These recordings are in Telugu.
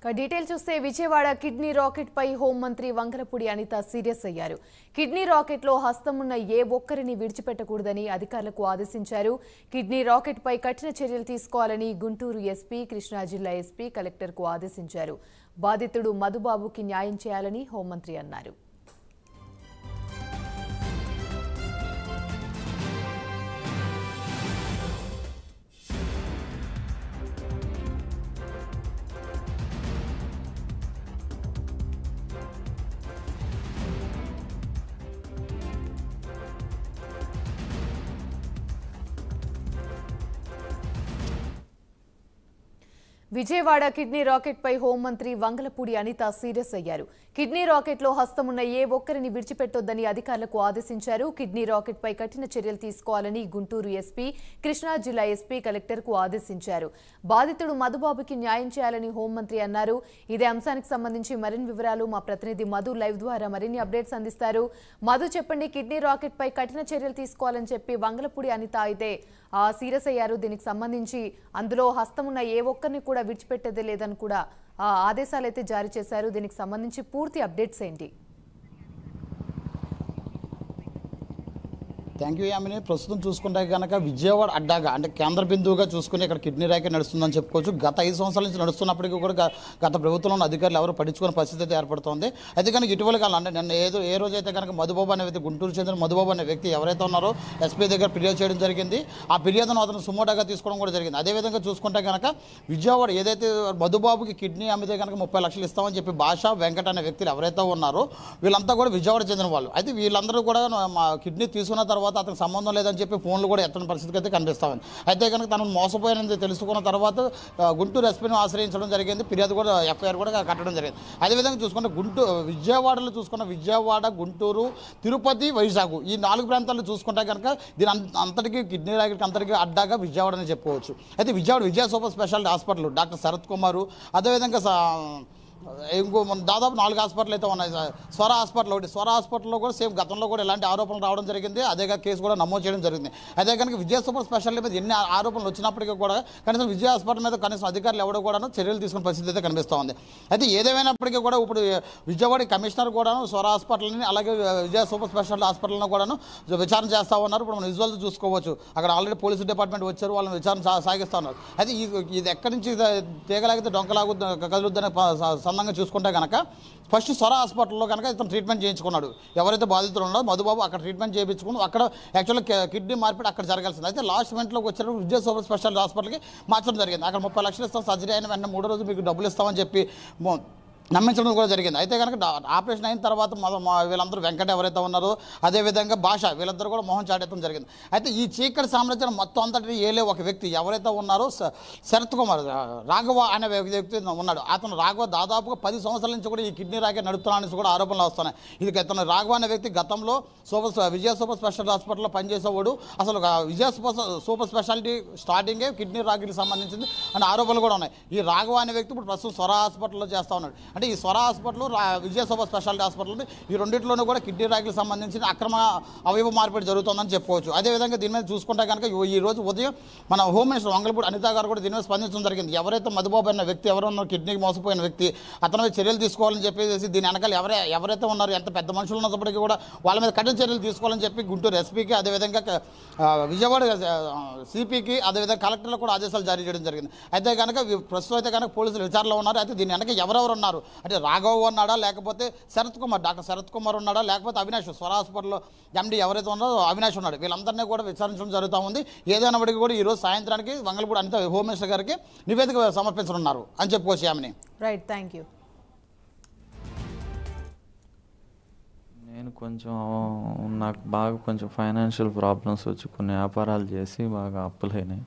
డీటెయిల్ చూస్తే విజయవాడ కిడ్నీ రాకెట్ పై హోంమంత్రి వంగలపూడి అనిత సీరియస్ అయ్యారు. కిడ్నీ రాకెట్ లో హస్తమున్న ఏ ఒక్కరిని విడిచిపెట్టకూడదని అధికారులకు ఆదేశించారు. కిడ్నీ రాకెట్ పై కఠిన చర్యలు తీసుకోవాలని గుంటూరు ఎస్పీ, కృష్ణా జిల్లా ఎస్పీ కలెక్టర్కు ఆదేశించారు. బాధితుడు మధుబాబుకి న్యాయం చేయాలని హోంమంత్రి అన్నారు. విజయవాడ కిడ్నీ రాకెట్ పై హోంమంత్రి వంగలపూడి అనిత సీరియస్ అయ్యారు. కిడ్నీ రాకెట్ లో హస్తమున్న ఏ ఒక్కరిని విడిచిపెట్టొద్దని అధికారులకు ఆదేశించారు. కిడ్నీ రాకెట్ పై కఠిన చర్యలు తీసుకోవాలని గుంటూరు ఎస్పీ, కృష్ణా జిల్లా ఎస్పీ కలెక్టర్కు ఆదేశించారు. బాధితుడు మధుబాబుకి న్యాయం చేయాలని హోంమంత్రి అన్నారు. ఇదే అంశానికి సంబంధించి మరిన్ని వివరాలు మా ప్రతినిధి మధు లైవ్ ద్వారా మరిన్ని అప్డేట్స్ అందిస్తారు. మధు, చెప్పండి, కిడ్నీ రాకెట్ పై కఠిన చర్యలు తీసుకోవాలని చెప్పి వంగలపూడి అనిత అయితే సీరియస్ అయ్యారు. దీనికి సంబంధించి అందులో హస్తమున్న ఏ ఒక్కరిని కూడా విడిచిపెట్టేదే లేదని కూడా ఆదేశాలు అయితే జారీ చేశారు. దీనికి సంబంధించి పూర్తి అప్డేట్స్ ఏంటి? Thank you Yamini. ప్రస్తుతం చూసుకుంటే కనుక విజయవాడ అడ్డాగా అంటే కేంద్ర బిందువుగా చూసుకుని ఇక్కడ కిడ్నీ ర్యాకెట్ నడుస్తుందని చెప్పుకోవచ్చు. గత 5 సంవత్సరాల నుంచి నడుస్తున్నప్పటికీ కూడా గత ప్రభుత్వంలో అధికారులు ఎవరు పట్టించుకునే పరిస్థితి అయితే ఏర్పడుతోంది. అయితే కనుక ఇటీవల కాలం అంటే నిన్న ఏ రోజైతే కనుక మధుబాబు అనే వ్యక్తి, గుంటూరు చెందిన మధుబాబు అనే వ్యక్తి ఎవరైతే ఉన్నారో ఎస్పీ దగ్గర ఫిర్యాదు చేయడం జరిగింది. ఆ ఫిర్యాదును అతను సుమోటాగా తీసుకోవడం కూడా జరిగింది. అదేవిధంగా చూసుకుంటే కనుక విజయవాడ ఏదైతే మధుబాబుకి కిడ్నీ అమ్మితే కనుక 30 లక్షలు ఇస్తామని చెప్పి భాషా వెంకట అనే వ్యక్తులు ఎవరైతే ఉన్నారో వీళ్ళంతా కూడా విజయవాడ చెందిన వాళ్ళు. అయితే వీళ్ళందరూ కూడా మా కిడ్నీ తీసుకున్న తర్వాత అతనికి సంబంధం లేదని చెప్పి ఫోన్లు కూడా ఎత్తని పరిస్థితికి అయితే కనిపిస్తామని. అయితే కనుక తనను మోసపోయానని తెలుసుకున్న తర్వాత గుంటూరు ఎస్పీని ఆశ్రయించడం జరిగింది. ఫిర్యాదు కూడా ఎఫ్ఐఆర్ కూడా కట్టడం జరిగింది. అదేవిధంగా చూసుకుంటే విజయవాడలో చూసుకున్న విజయవాడ, గుంటూరు, తిరుపతి, వైజాగ్ ఈ 4 ప్రాంతాల్లో చూసుకుంటే కనుక దీని అంతటికీ కిడ్నీ ర్యాకెట్కి అంతటికీ అడ్డాగా విజయవాడ అని చెప్పుకోవచ్చు. అయితే Vijayawada Vijaya super speciality hospital doctor Sharath Kumar, అదేవిధంగా ఇంకో దాదాపు 4 హాస్పిటల్ అయితే ఉన్నాయి. స్వర హాస్పిటల్ ఒకటి, స్వర హాస్పిటల్లో కూడా సేమ్ గతంలో కూడా ఇలాంటి ఆరోపణలు రావడం జరిగింది. అదేగా కేసు కూడా నమోదు చేయడం జరిగింది. అదే కనుక విజయ సూపర్ స్పెషాలిటీ మీద ఎన్ని ఆరోపణలు వచ్చినప్పటికీ కూడా కనీసం విజయ హాస్పిటల్ మీద కనీసం అధికారులు ఎవడో కూడా చర్యలు తీసుకునే పరిస్థితి అయితే కనిపిస్తూ ఉంది. అయితే ఏదేమైనప్పటికీ కూడా ఇప్పుడు విజయవాడ కమిషనర్ కూడాను స్వర హాస్పిటల్ని అలాగే విజయ సూపర్ స్పెషాలిటీ హాస్పిటల్ను కూడాను విచారణ చేస్తూ ఉన్నారు. ఇప్పుడు మనం విజువల్స్ చూసుకోవచ్చు. అక్కడ ఆల్రెడీ పోలీసు డిపార్ట్మెంట్ వచ్చారు, వాళ్ళని విచారణ సాగిస్తూ ఉన్నారు. అయితే ఇది ఎక్కడి నుంచి తీగలాగితే డొంకలాగు కదులుద్దని సందంగా చూసుకుంటే కనుక ఫస్ట్ స్వర హాస్పిటల్లో కనుక ఇతను ట్రీట్మెంట్ చేయించుకున్నాడు. ఎవరైతే బాధితులు ఉన్నారో మధుబాబు అక్కడ ట్రీట్మెంట్ చేయించుకుని అక్కడ యాక్చువల్గా కిడ్నీ మార్పిడి అక్కడ జరగాల్సింది. అయితే లాస్ట్ మినిట్లోకి వచ్చినప్పుడు విజయ సూపర్ స్పెషాలిటీ హాస్పిటల్కి మార్చడం జరిగింది. అక్కడ 30 లక్షలు ఇస్తాం, సర్జరీ అయిన వెంటనే 3వ రోజు మీకు డబ్బులు ఇస్తామని చెప్పి నమ్మించడం కూడా జరిగింది. అయితే కనుక ఆపరేషన్ అయిన తర్వాత వీళ్ళందరూ వెంకట ఎవరైతే ఉన్నారో అదేవిధంగా భాష వీళ్ళందరూ కూడా మొహం చాటెత్తడం జరిగింది. అయితే ఈ చీకటి సామ్రాజ్యం మొత్తం అంతటి ఏలే ఒక వ్యక్తి ఎవరైతే ఉన్నారో శరత్ కుమార్, రాఘవ అనే వ్యక్తి ఉన్నాడు. అతను రాఘవ దాదాపుగా 10 సంవత్సరాల నుంచి కూడా ఈ కిడ్నీ ర్యాకెట్ నడుపుతున్నానని కూడా ఆరోపణలు వస్తున్నాయి. ఇది ఇతను రాఘవ అనే వ్యక్తి గతంలో విజయ సూపర్ స్పెషాలిటీ హాస్పిటల్లో పనిచేసేవాడు. అసలు విజయ సూపర్ స్పెషాలిటీ స్టార్టింగే కిడ్నీ ర్యాకెట్కి సంబంధించింది అనే ఆరోపణలు కూడా ఉన్నాయి. ఈ రాఘవ అనే వ్యక్తి ఇప్పుడు ప్రస్తుతం స్వర హాస్పిటల్లో చేస్తూ ఉన్నాడు. అంటే ఈ స్వర హాస్పిటల్, విజయ సూపర్ స్పెషాలిటీ హాస్పిటల్ ఈ రెండింటిలోనూ కూడా కిడ్నీ ర్యాకెట్కి సంబంధించిన అక్రమ అవయవ మార్పిడి జరుగుతుందని చెప్పుకోవచ్చు. అదేవిధంగా దీని మీద చూసుకుంటే కనుక ఈ రోజు ఉదయం మన హోమ్ మినిస్టర్ వంగలపూడి అనిత గారు కూడా దీని మీద స్పందించడం జరిగింది. ఎవరైతే మధుబాబు అన్న వ్యక్తి ఎవరన్నా కిడ్నీకి మోసపోయిన వ్యక్తి అతని మీద చర్యలు తీసుకోవాలని చెప్పేసి దీని వెనకాల ఎవరైతే ఉన్నారో ఎంత పెద్ద మనుషులు ఉన్నప్పటికీ కూడా వాళ్ళ మీద కఠిన చర్యలు తీసుకోవాలని చెప్పి గుంటూరు ఎస్పీకి అదేవిధంగా విజయవాడ సిపికి అదేవిధంగా కలెక్టర్లకు కూడా ఆదేశాలు జారీ చేయడం జరిగింది. అయితే కనుక ప్రస్తుతం అయితే కనుక పోలీసులు విచారణలో ఉన్నారు. అయితే దీని వెనక ఎవరెవరు ఉన్నారు అంటే రాఘవ్ ఉన్నాడా, లేకపోతే శరత్ కుమార్, డాక్టర్ శరత్ కుమార్ ఉన్నాడా, లేకపోతే అవినాష్ స్వర హాస్పిటల్లో ఎండి ఎవరైతే ఉన్నారో అవినాష్ ఉన్నాడు, వీళ్ళందరినీ కూడా విచారించడం జరుగుతూ ఉంది. ఏదైనప్పటికీ కూడా ఈరోజు సాయంత్రానికి వంగలపూడి అనిత హోమ్ మినిస్టర్ గారికి నివేదిక సమర్పించనున్నారు అని చెప్పుకోవచ్చు. Yamini, right, thank you. నేను నాకు బాగా ఫైనాన్షియల్ ప్రాబ్లమ్స్ వచ్చి కొన్ని వ్యాపారాలు చేసి బాగా అప్పులైనాయి.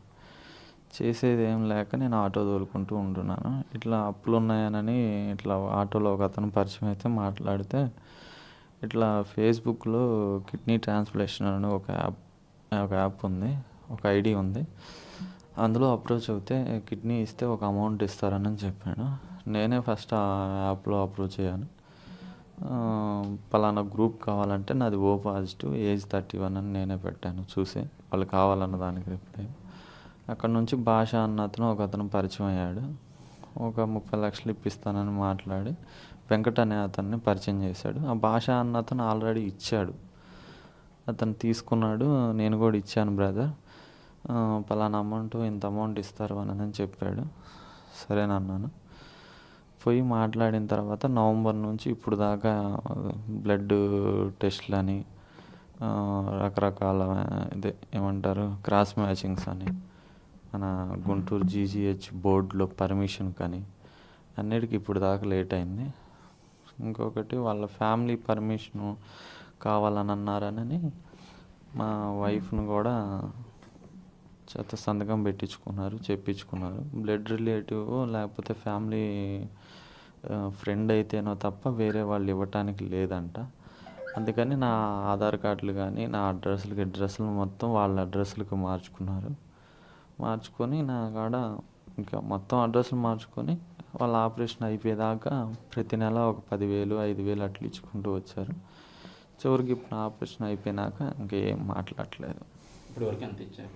చేసేది ఏం లేక నేను ఆటో తోలుకుంటూ ఉంటున్నాను. ఇట్లా అప్పులు ఉన్నాయనని ఇట్లా ఆటోలో ఒక అతను పరిచయం అయితే మాట్లాడితే ఇట్లా ఫేస్బుక్లో కిడ్నీ ట్రాన్స్ప్లాంటేషన్ అని ఒక యాప్ ఉంది, ఒక ఐడి ఉంది. అందులో అప్రోచ్ అవుతే కిడ్నీ ఇస్తే ఒక అమౌంట్ ఇస్తారని చెప్పాను. నేనే ఫస్ట్ ఆ యాప్లో అప్రోచ్ అయ్యాను. పలానా గ్రూప్ కావాలంటే నాది ఓ పాజిటివ్, ఏజ్ 31 అని నేనే పెట్టాను. చూసి వాళ్ళు కావాలన్న దానికి రిప్లై. అక్కడ నుంచి భాష అన్న అతను ఒక అతను పరిచయం అయ్యాడు. ఒక 30 లక్షలు ఇప్పిస్తానని మాట్లాడి వెంకట్ అనే అతన్ని పరిచయం చేశాడు. ఆ భాష అన్న అతను ఆల్రెడీ ఇచ్చాడు, అతను తీసుకున్నాడు. నేను కూడా ఇచ్చాను బ్రదర్, పలానా అమౌంట్ ఇంత అమౌంట్ ఇస్తారు అని చెప్పాడు. సరేనన్నాను. పోయి మాట్లాడిన తర్వాత నవంబర్ నుంచి ఇప్పుడు దాకా బ్లడ్ టెస్ట్లని, రకరకాల ఇదే ఏమంటారు క్రాస్ మ్యాచింగ్స్ అని, మన గుంటూరు జీజీహెచ్ బోర్డులో పర్మిషన్ కానీ అన్నిటికీ ఇప్పుడు దాకా లేట్ అయింది. ఇంకొకటి వాళ్ళ ఫ్యామిలీ పర్మిషను కావాలని అన్నారని మా వైఫ్ను కూడా చేత సంతకం పెట్టించుకున్నారు, చెప్పించుకున్నారు. బ్లడ్ రిలేటివ్ లేకపోతే ఫ్యామిలీ ఫ్రెండ్ అయితేనో తప్ప వేరే వాళ్ళు ఇవ్వటానికి లేదంట. అందుకని నా ఆధార్ కార్డులు కానీ నా అడ్రస్లు మొత్తం వాళ్ళ అడ్రస్లకు మార్చుకొని నా కాడ ఇంకా మొత్తం అడ్రస్లు మార్చుకొని వాళ్ళ ఆపరేషన్ అయిపోయేదాకా ప్రతి నెల ఒక 10,000 5,000 అట్లా ఇచ్చుకుంటూ వచ్చారు. చివరికి ఇప్పుడు ఆపరేషన్ అయిపోయినాక ఇంకేం మాట్లాడలేదు. ఇప్పుడు వరకు ఎంత ఇచ్చారు?